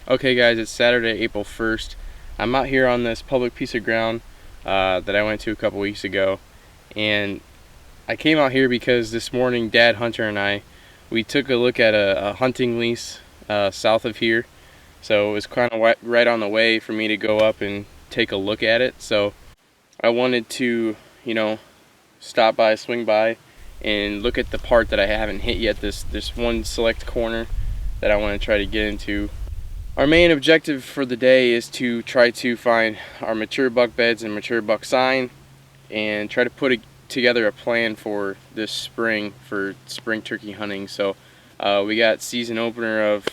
Okay guys, it's Saturday, April 1st. I'm out here on this public piece of ground that I went to a couple weeks ago, and I came out here because this morning Dad, Hunter, and we took a look at a hunting lease south of here. So it was kind of right on the way for me to go up and take a look at it. So I wanted to, stop by, swing by, and look at the part that I haven't hit yet, this one select corner that I want to try to get into. Our main objective for the day is to try to find our mature buck beds and mature buck sign and try to put together a plan for this spring for spring turkey hunting. So we got season opener of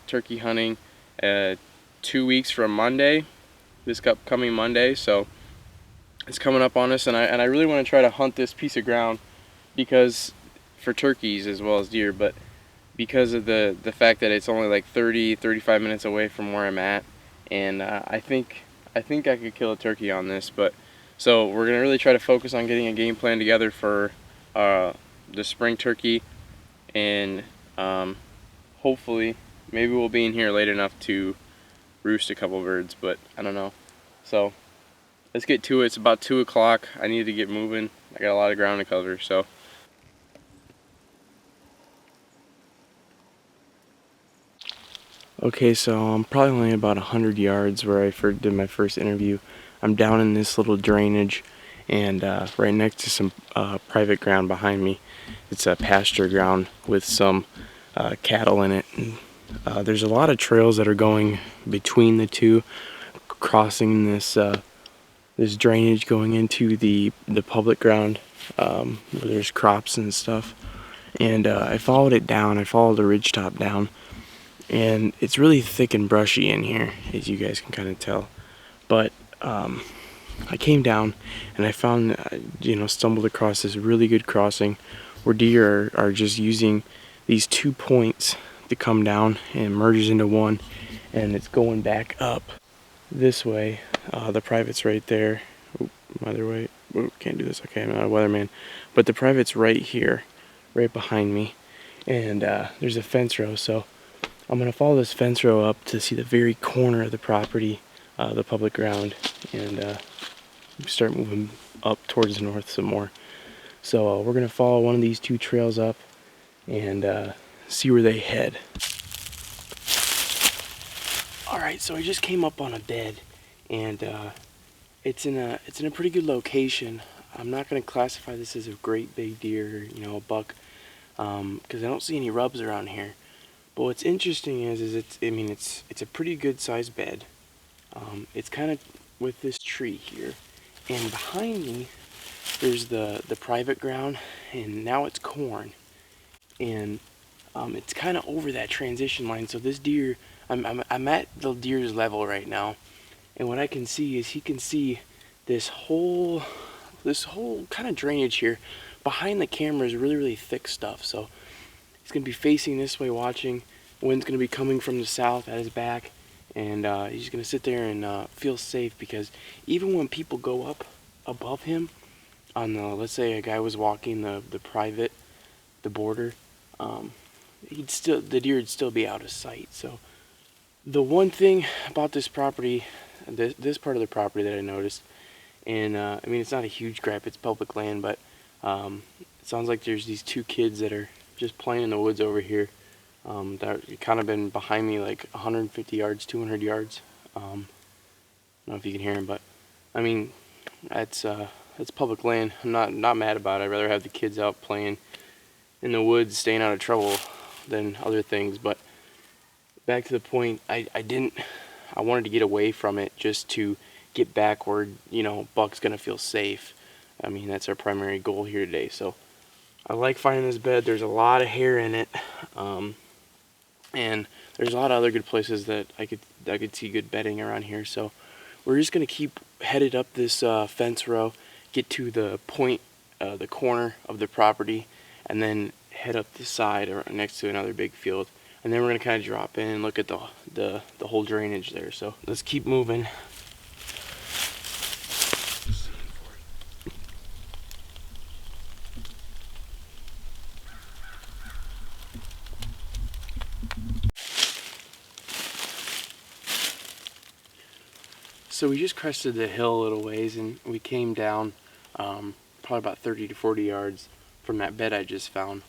turkey hunting 2 weeks from Monday, this upcoming Monday. So it's coming up on us, and I really want to try to hunt this piece of ground because for turkeys as well as deer, but because of the fact that it's only like 35 minutes away from where I'm at, and I think I could kill a turkey on this. But so we're gonna really try to focus on getting a game plan together for the spring turkey, and hopefully maybe we'll be in here late enough to roost a couple birds, but I don't know. So let's get to it. It's about 2 o'clock. I need to get moving. I got a lot of ground to cover, so. Okay, so I'm probably only about 100 yards where I did my first interview. I'm down in this little drainage, and right next to some private ground behind me. It's a pasture ground with some cattle in it. And, there's a lot of trails that are going between the two, crossing this this drainage going into the public ground where there's crops and stuff. And I followed it down. I followed the ridge top down. And it's really thick and brushy in here, as you guys can kind of tell. But I came down and I found, stumbled across this really good crossing where deer are just using these 2 points to come down and merges into one, and it's going back up this way. The private's right there. Other way. Can't do this. Okay, I'm not a weatherman. But the private's right here, right behind me, and there's a fence row. So I'm going to follow this fence row up to see the very corner of the property, the public ground, and start moving up towards the north some more. So we're going to follow one of these 2 trails up and see where they head. Alright, so I just came up on a bed, and it's in a pretty good location. I'm not going to classify this as a great big deer, a buck, because I don't see any rubs around here. But what's interesting is it's a pretty good sized bed. It's kind of with this tree here, and behind me there's the private ground, and now it's corn, and it's kind of over that transition line. So this deer, I'm at the deer's level right now, and what I can see is he can see this whole kind of drainage here. Behind the camera is really thick stuff, so he's going to be facing this way watching. Wind's going to be coming from the south at his back, and he's going to sit there and feel safe, because even when people go up above him on let's say a guy was walking the private, the border, the deer would still be out of sight. So the one thing about this property, this part of the property that I noticed, and it's not a huge grab, it's public land, but it sounds like there's these 2 kids that are just playing in the woods over here. That kind of been behind me like 150 yards, 200 yards. I don't know if you can hear them, but that's public land. I'm not mad about it. I'd rather have the kids out playing in the woods, staying out of trouble, than other things. But back to the point, I wanted to get away from it just to get back where Buck's gonna feel safe. That's our primary goal here today. So I like finding this bed. There's a lot of hair in it, and there's a lot of other good places that I could see good bedding around here. So we're just gonna keep headed up this fence row, get to the point, the corner of the property, and then head up the side or next to another big field, and then we're gonna kind of drop in and look at the whole drainage there. So let's keep moving. So we just crested the hill a little ways, and we came down probably about 30 to 40 yards from that bed I just found.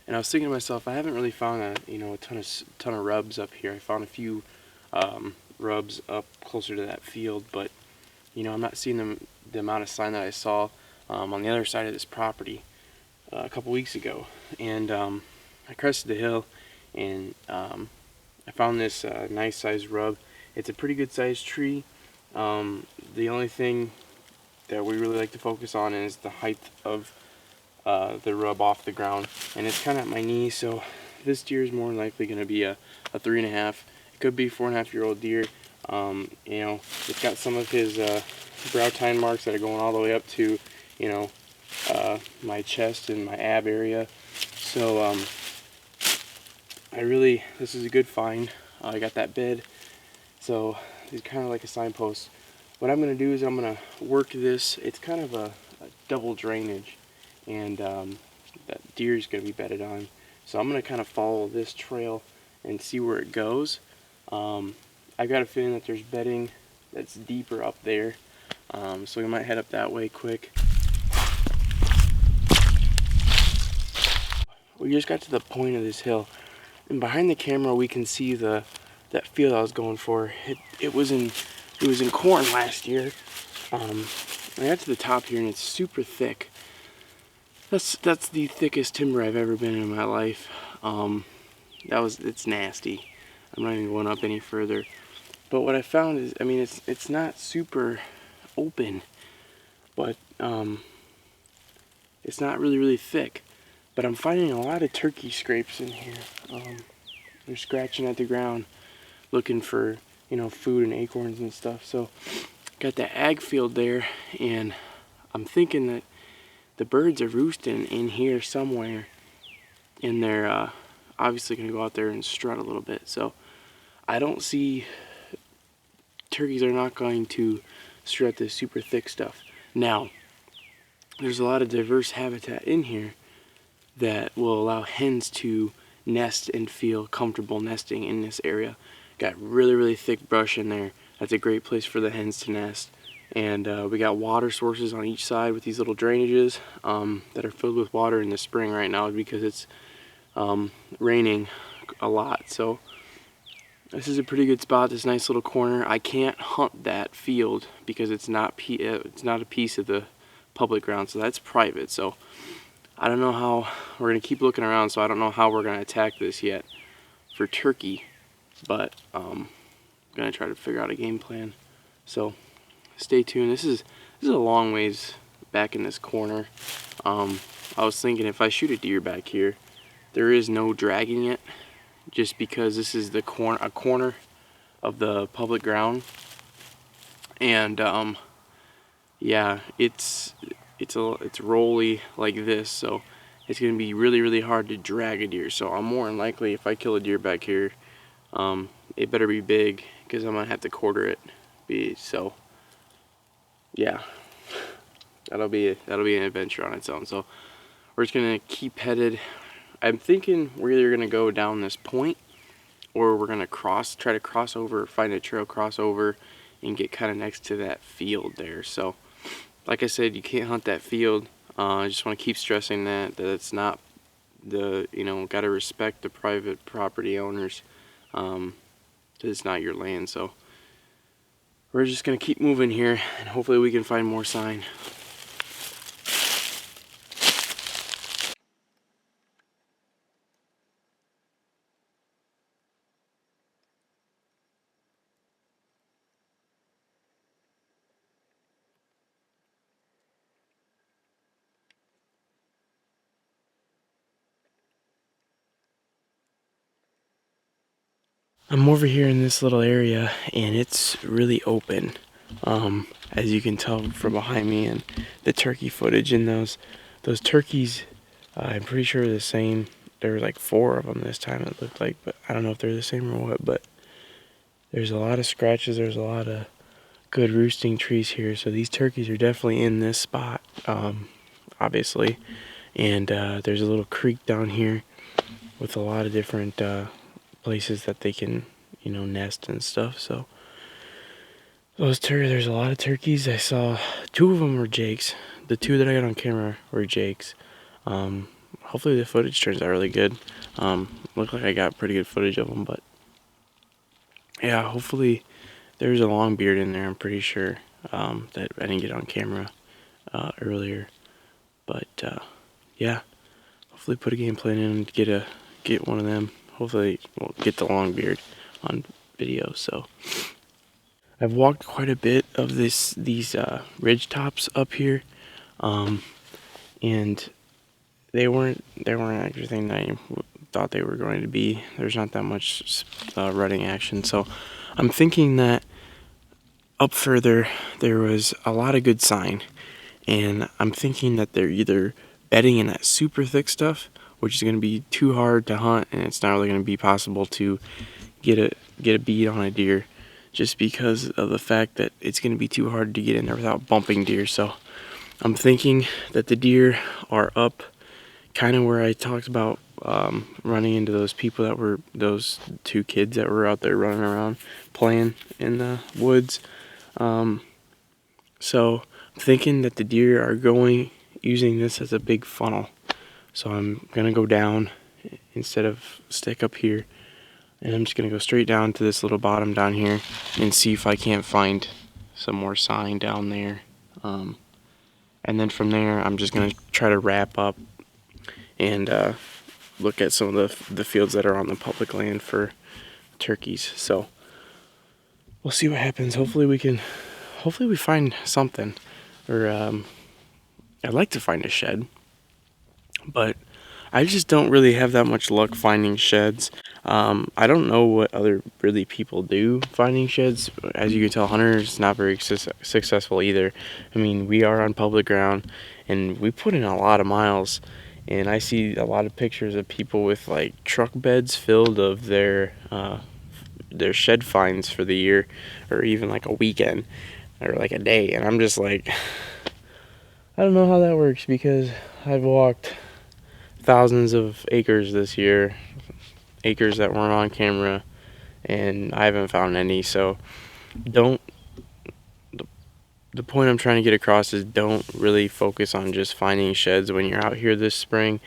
And I was thinking to myself, I haven't really found a ton of rubs up here. I found a few rubs up closer to that field, but I'm not seeing the amount of sign that I saw on the other side of this property a couple weeks ago. And I crested the hill, and I found this nice sized rub. It's a pretty good sized tree. The only thing that we really like to focus on is the height of the rub off the ground, and it's kind of at my knee, so this deer is more than likely going to be a 3.5. It could be 4.5-year-old deer. It's got some of his brow tine marks that are going all the way up to my chest and my ab area. So this is a good find. I got that bed, so it's kind of like a signpost. What I'm going to do is I'm going to work this. It's kind of a double drainage, and that deer is going to be bedded on. So I'm going to kind of follow this trail and see where it goes. I got a feeling that there's bedding that's deeper up there, so we might head up that way quick. We just got to the point of this hill, and behind the camera we can see that field I was going for. It was in corn last year. I got to the top here, and it's super thick. That's the thickest timber I've ever been in my life. It's nasty. I'm not even going up any further. But what I found is, it's not super open, but it's not really thick. But I'm finding a lot of turkey scrapes in here. They're scratching at the ground, looking for food and acorns and stuff. So got the ag field there, and I'm thinking that the birds are roosting in here somewhere, and they're obviously going to go out there and strut a little bit. So I don't see, turkeys are not going to strut this super thick stuff. Now, there's a lot of diverse habitat in here that will allow hens to nest and feel comfortable nesting in this area. Got really thick brush in there. That's a great place for the hens to nest. And we got water sources on each side with these little drainages that are filled with water in the spring right now because it's raining a lot. So this is a pretty good spot, this nice little corner. I can't hunt that field because it's not a piece of the public ground, so that's private. So I don't know how, we're going to keep looking around, so I don't know how we're going to attack this yet for turkey, but I'm going to try to figure out a game plan. So stay tuned. This is a long ways back in this corner. I was thinking if I shoot a deer back here, there is no dragging it, just because this is a corner of the public ground, and yeah, it's rolly like this, so it's gonna be really hard to drag a deer. So I'm more than likely, if I kill a deer back here, it better be big, because I'm gonna have to quarter it. So yeah, that'll be an adventure on its own. So we're just gonna keep headed. I'm thinking we're either gonna go down this point, or we're gonna try to cross over, find a trail, cross over, and get kind of next to that field there. So like I said, you can't hunt that field. I just want to keep stressing that it's not got to respect the private property owners, because it's not your land. So we're just gonna keep moving here, and hopefully we can find more sign. I'm over here in this little area, and it's really open, as you can tell from behind me, and the turkey footage. And those turkeys, I'm pretty sure are the same. There were like 4 of them this time, it looked like, but I don't know if they're the same or what. But there's a lot of scratches, there's a lot of good roosting trees here, so these turkeys are definitely in this spot, obviously. And there's a little creek down here with a lot of different places that they can nest and stuff. So There's a lot of turkeys. I saw 2 of them were jakes. The 2 that I got on camera were jakes. Hopefully the footage turns out really good. Looked like I got pretty good footage of them, but yeah, hopefully there's a long beard in there. I'm pretty sure that I didn't get on camera earlier, but yeah, hopefully put a game plan in and get one of them. Hopefully we'll get the long beard on video. So I've walked quite a bit of these ridge tops up here, and they weren't everything that I thought they were going to be. There's not that much rutting action, so I'm thinking that up further there was a lot of good sign, and I'm thinking that they're either bedding in that super thick stuff, which is going to be too hard to hunt, and it's not really going to be possible to get a bead on a deer, just because of the fact that it's going to be too hard to get in there without bumping deer. So I'm thinking that the deer are up kind of where I talked about running into those people that were those 2 kids that were out there running around playing in the woods. So I'm thinking that the deer are using this as a big funnel. So I'm gonna go down instead of stick up here, and I'm just gonna go straight down to this little bottom down here and see if I can't find some more sign down there. And then from there, I'm just gonna try to wrap up and look at some of the fields that are on the public land for turkeys. So we'll see what happens. Hopefully we find something, or I'd like to find a shed, but I just don't really have that much luck finding sheds. I don't know what other really people do finding sheds. As you can tell, Hunter's not very successful either. I mean, we are on public ground, and we put in a lot of miles, and I see a lot of pictures of people with like truck beds filled of their shed finds for the year, or even like a weekend, or like a day, and I'm just like, I don't know how that works, because I've walked thousands of acres this year, acres that weren't on camera, and I haven't found any. So the point I'm trying to get across is, don't really focus on just finding sheds when you're out here this spring.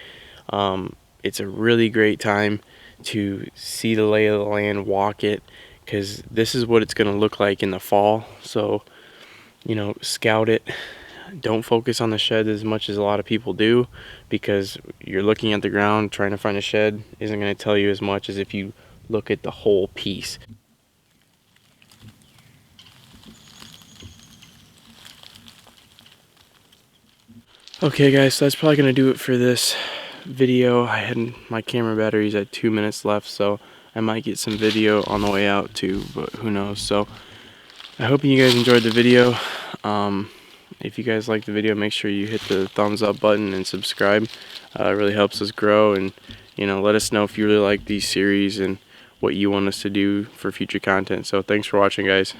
It's a really great time to see the lay of the land, walk it, because this is what it's going to look like in the fall. So, you know, scout it. Don't focus on the shed as much as a lot of people do, because you're looking at the ground trying to find a shed isn't going to tell you as much as if you look at the whole piece. Okay guys, so that's probably going to do it for this video. I had my camera batteries at 2 minutes left, so I might get some video on the way out too, but who knows. So I hope you guys enjoyed the video. If you guys like the video, make sure you hit the thumbs up button and subscribe. It really helps us grow, and you know, let us know if you really like these series and what you want us to do for future content. So thanks for watching, guys.